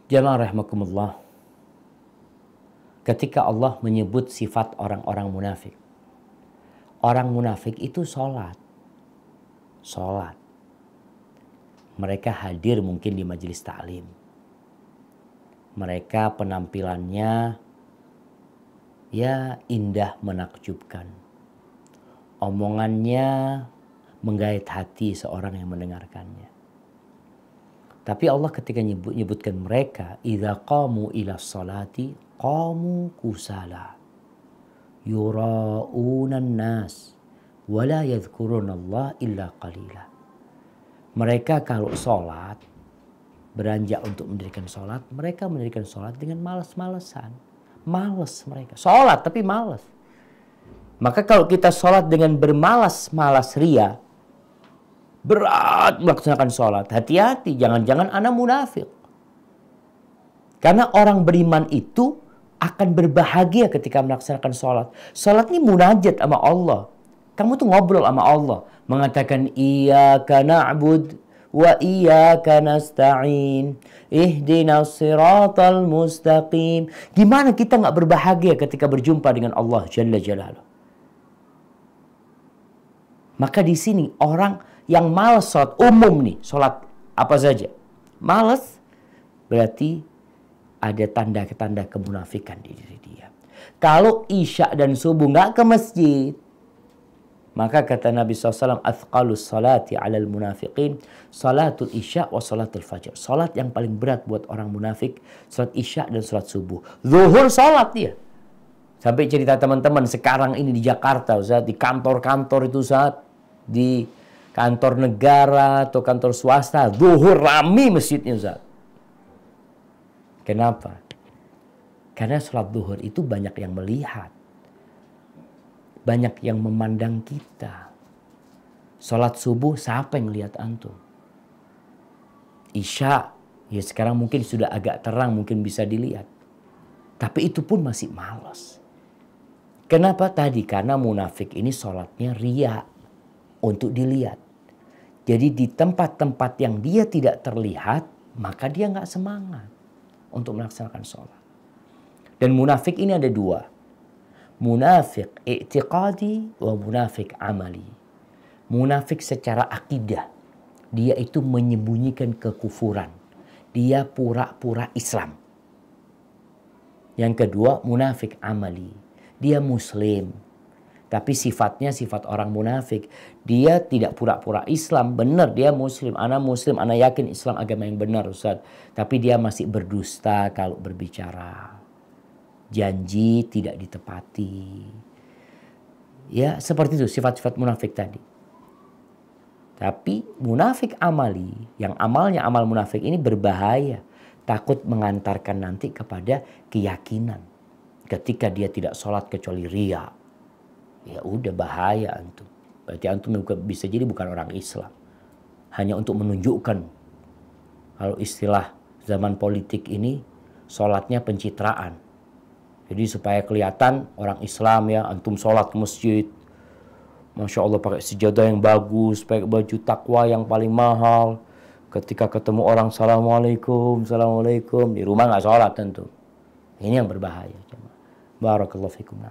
Jamaah rahimakumullah. Ketika Allah menyebut sifat orang-orang munafik. Orang munafik itu sholat. Sholat. Mereka hadir mungkin di majelis ta'lim. Mereka penampilannya ya indah menakjubkan. Omongannya menggait hati seorang yang mendengarkannya. Tapi Allah ketika menyebutkan mereka, idza qamu ila sholati qamu kusala yura'unan nas wa la yadhkurunallah illa qalila. Mereka kalau sholat, beranjak untuk mendirikan sholat, mereka mendirikan sholat dengan malas-malesan. Malas mereka. Sholat tapi malas. Maka kalau kita sholat dengan bermalas-malas ria, berat melaksanakan sholat, hati-hati, jangan-jangan anak munafik. Karena orang beriman itu akan berbahagia ketika melaksanakan sholat. Sholat ini munajat sama Allah. Kamu tuh ngobrol sama Allah. Mengatakan, iyyaka na'bud wa iyyaka nasta'in. Ihdinas siratal mustaqim. Gimana kita nggak berbahagia ketika berjumpa dengan Allah Jalla Jalaluh? Maka di sini orang yang malas sholat umum nih, sholat apa saja. Malas berarti ada tanda-tanda kemunafikan di diri dia. Kalau isya dan subuh nggak ke masjid, maka kata Nabi SAW, athqalus salati alal munafiqin, salatul isya wa salatul fajr. Salat yang paling berat buat orang munafik, salat isya dan salat subuh. Zuhur salat dia. Sampai cerita teman-teman sekarang ini di Jakarta, Ustaz, di kantor-kantor itu, Ustaz, di kantor negara atau kantor swasta, zuhur rame masjidnya, Ustaz. Kenapa? Karena sholat zuhur itu banyak yang melihat. Banyak yang memandang kita. Sholat subuh siapa yang lihat antum? Isya, ya sekarang mungkin sudah agak terang, mungkin bisa dilihat. Tapi itu pun masih malas. Kenapa tadi? Karena munafik ini sholatnya ria untuk dilihat. Jadi di tempat-tempat yang dia tidak terlihat, maka dia nggak semangat untuk melaksanakan sholat. Dan munafik ini ada dua. Munafik i'tiqadi wa munafik amali. Munafik secara akidah. Dia itu menyembunyikan kekufuran. Dia pura-pura Islam. Yang kedua, munafik amali. Dia muslim. Tapi sifatnya sifat orang munafik. Dia tidak pura-pura Islam. Benar, dia muslim. Ana muslim, ana yakin Islam agama yang benar, Ustaz. Tapi dia masih berdusta kalau berbicara. Janji tidak ditepati. Ya, seperti itu sifat-sifat munafik tadi. Tapi munafik amali, yang amalnya amal munafik ini berbahaya. Takut mengantarkan nanti kepada keyakinan. Ketika dia tidak sholat kecuali riya. Ya udah bahaya antum. Berarti antum bisa jadi bukan orang Islam. Hanya untuk menunjukkan. Kalau istilah zaman politik ini, sholatnya pencitraan. Jadi supaya kelihatan orang Islam ya, antum sholat ke masjid. Masya Allah pakai sejadah yang bagus, pakai baju takwa yang paling mahal. Ketika ketemu orang, Assalamualaikum, Assalamualaikum. Di rumah nggak sholat tentu. Ini yang berbahaya. Barakallahu fikum.